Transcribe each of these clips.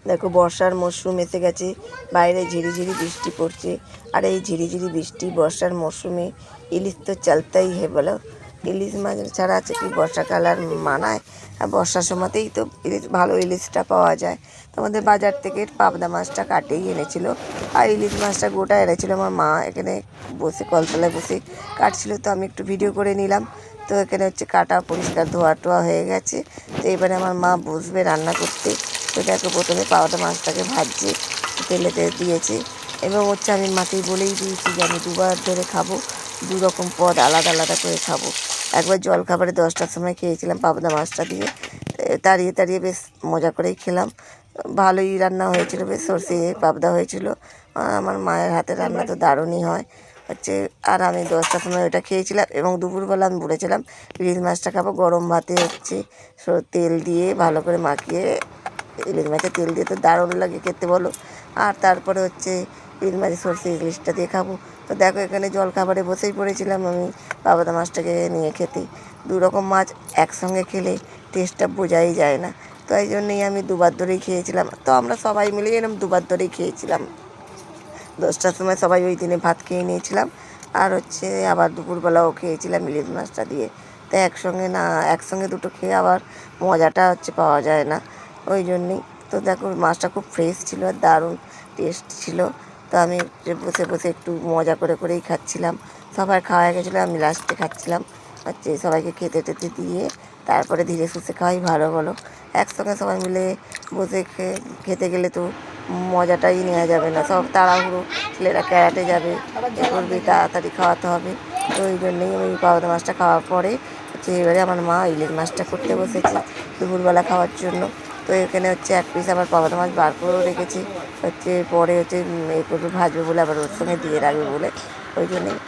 দেখো বর্ষার মরশুম এসে গেছে, বাইরে ঝিরিঝিরি বৃষ্টি পড়ছে। আর এই ঝিরিঝিরি বৃষ্টি বর্ষার মরশুমে ইলিশ তো চলতেই হে বলো। ইলিশ মাছ ছাড়া আছে কি বর্ষাকাল আর মানায়? আর বর্ষার সময়তেই তো ইলিশ ভালো ইলিশটা পাওয়া যায়। তো আমাদের বাজার থেকে পাবদা মাছটা কাটেই এনেছিল, আর ইলিশ মাছটা গোটা এনেছিল। আমার মা এখানে বসে কলতলায় বসে কাটছিল, তো আমি একটু ভিডিও করে নিলাম। তো এখানে হচ্ছে কাটা পরিষ্কার ধোয়া টোয়া হয়ে গেছে। তো এবারে আমার মা বসবে রান্না করতে। তো দেখো প্রথমে পাওদা মাছটাকে ভাজছে, তেলেতে দিয়েছে, এবং হচ্ছে আমি মাকেই বলেই দিয়েছি যে আমি দুবার ধরে খাবো, দু রকম পদ আলাদা আলাদা করে খাবো। একবার জল খাবারে 10টার সময় খেয়েছিলাম পাবদা মাছটা দিয়ে, তাড়িয়ে তাড়িয়ে বেশ মজা করেই খেলাম। ভালোই রান্না হয়েছিল, বেশ সর্ষে পাবদা হয়েছিল। আমার মায়ের হাতে রান্না তো দারুণই হয় হচ্ছে। আর আমি 10টার সময় ওটা খেয়েছিলাম, এবং দুপুরবেলা আমি বলেছিলাম ইলিশ মাছটা খাবো গরম ভাতে হচ্ছে তেল দিয়ে ভালো করে মাখিয়ে। ইলিশ মাছের তেল দিয়ে তো দারুণ লাগে খেতে বলো। আর তারপরে হচ্ছে ইলিশ মাছের সর্ষে ইলিশটা দিয়ে খাবো। তো দেখো এখানে জল খাবারে বসেই পড়েছিলাম আমি পাবদা মাছটাকে নিয়ে খেতে। দু রকম মাছ একসঙ্গে খেলে টেস্টটা বোঝাই যায় না। তো এই জন্যই আমি দুবার ধরেই খেয়েছিলাম। তো আমরা সবাই মিলে এরকম দুবার ধরেই খেয়েছিলাম। 10টার সময় সবাই ওই দিনে ভাত খেয়ে নিয়েছিলাম, আর হচ্ছে আবার দুপুরবেলাও খেয়েছিলাম ইলিশ মাছটা দিয়ে। তো একসঙ্গে দুটো খেয়ে আবার মজাটা হচ্ছে পাওয়া যায় না, ওই জন্যেই। তো দেখো মাছটা খুব ফ্রেশ ছিল আর দারুণ টেস্ট ছিল। তো আমি বসে বসে একটু মজা করে করেই খাচ্ছিলাম। সবার খাওয়া হয়ে গেছিলো, আমি লাস্টে খাচ্ছিলাম হচ্ছে। সবাইকে খেতে টেতে দিয়ে তারপরে ধীরে সুস্থে খাওয়াই ভালো বলো। একসঙ্গে সবাই মিলে বসে খেতে গেলে তো মজাটাই নেওয়া যাবে না। সব তাড়াহুড়ো, ছেলেরা ক্যারাটে যাবে, এ করবে, তাড়াতাড়ি খাওয়াতে হবে। তো ওই জন্যেই আমি পাবদা মাছটা খাওয়ার পরে হচ্ছে এবারে আমার মা ইলিশ মাছটা করতে বসেছে দুপুরবেলা খাওয়ার জন্য। তো এখানে হচ্ছে এক পিস আবার পাবদা মাছ বার করেও রেখেছি হচ্ছে, পরে হচ্ছে এ করবে, ভাজবে বলে, আবার ওর সঙ্গে দিয়ে রাখবে বলে। ওই জন্যেই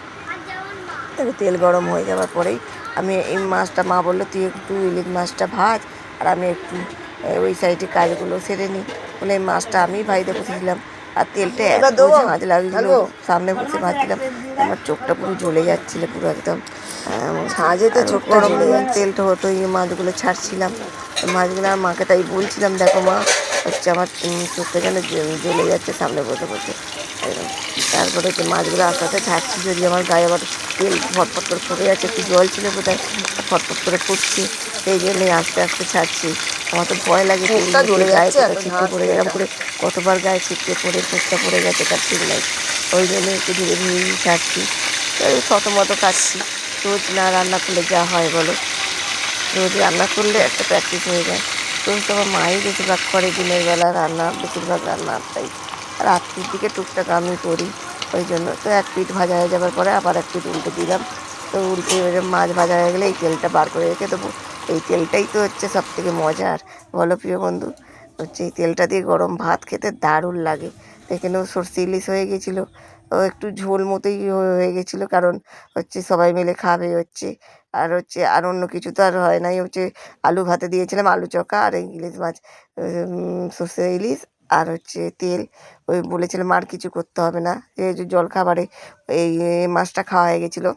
তবে তেল গরম হয়ে যাওয়ার পরেই আমি এই মাছটা, মা বললো তুই একটু ইলিশ মাছটা ভাজ আর আমি একটু ওই সাইডে কাজগুলো সেরে নিই বলে এই মাছটা আমি ভাজতে বসেছিলাম। আর তেলটা এত ঝাঁঝ লাগছিলো, সামনে বসে ভাজছিলাম, আমার চোখটা পুরো জ্বলে যাচ্ছিলো পুরো একদম। ঝাঁঝে তো চোখ গরম তেলটা হতো, এই মাছগুলো ছাড়ছিলাম মাছগুলো। আর মাকে তাই বলছিলাম দেখো মা হচ্ছে আমার চোখটা যেন জ্বলে যাচ্ছে সামনে বসে বসে। তারপরে হচ্ছে মাছগুলো আস্তে আস্তে ছাড়ছি, যদি আমার গায়ে আবার তেল ফটফট করে পড়ে যাচ্ছে, একটু জল ছিল বোধহয়, ফটফট করে ফুটছি, সেই জন্যই আস্তে আস্তে ছাড়ছি। আমার তো ভয় লাগে গায়ে ছিটকে পড়ে, এরকম করে কতবার গায়ে ছিটকে পড়ে ফুটটা পড়ে গেছে তার ঠিক নাই। ওই জন্যই একটু ধীরে ধীরেই ছাড়ছি, শত মতো খাচ্ছি। রোজ না রান্না করলে যা হয় বলো, রোজ রান্না করলে একটা প্র্যাকটিস হয়ে যায়। রোজ তো আমার মাই বেশিরভাগ করে, দিনের বেলা রান্না, বেশিরভাগ রান্নাটাই রাত্রির দিকে টুকটাক আমি করি। ওই জন্য তো এক পিঠ ভাজা হয়ে যাবার পরে আবার এক পিঠ উল্টে দিলাম। তো উল্টে এবারে মাছ ভাজা হয়ে গেলে এই তেলটা বার করে রেখে দেবো। এই তেলটাই তো হচ্ছে সবথেকে মজার বলো প্রিয় বন্ধু। হচ্ছে এই তেলটা দিয়ে গরম ভাত খেতে দারুণ লাগে। এখানেও সর্ষে ইলিশ হয়ে গেছিলো, ও একটু ঝোল মতোই হয়ে গেছিলো, কারণ হচ্ছে সবাই মিলে খাবে হচ্ছে। আর হচ্ছে আর অন্য কিছু তো আর হয় নাই, হচ্ছে আলু ভাতে দিয়েছিলাম, আলু চোখা আর এই ইলিশ মাছ, সর্ষে ইলিশ আর হচ্ছে তেল। ওই বলেছিলাম আর কিছু করতে হবে না, যে জল খাবারে এই মাছটা খাওয়া হয়ে গেছিলো।